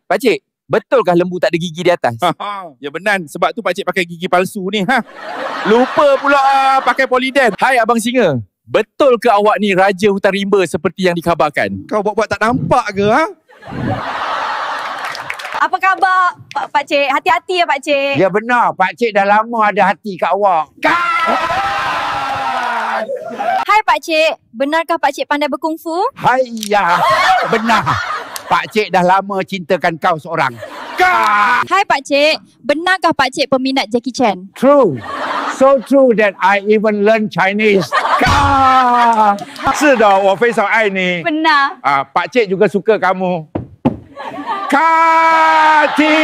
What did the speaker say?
Pakcik, betulkah lembu tak ada gigi di atas? Ya benar, sebab tu pakcik pakai gigi palsu ni. Lupa pula pakai Polident. Hai Abang Singa, betul ke awak ni raja hutan rimba seperti yang dikhabarkan? Kau buat-buat tak nampak ke? Apa khabar pakcik? Hati-hati ya pakcik. Ya benar, pakcik dah lama ada hati kat awak. Hai pakcik, benarkah pakcik pandai berkungfu? Hayya, benar. Pakcik dah lama cintakan kau seorang. Hai pakcik, benarkah pakcik peminat Jackie Chan? True. So true that I even learn Chinese. 是的，我非常爱你。 Benar. Pakcik juga suka kamu. Kati!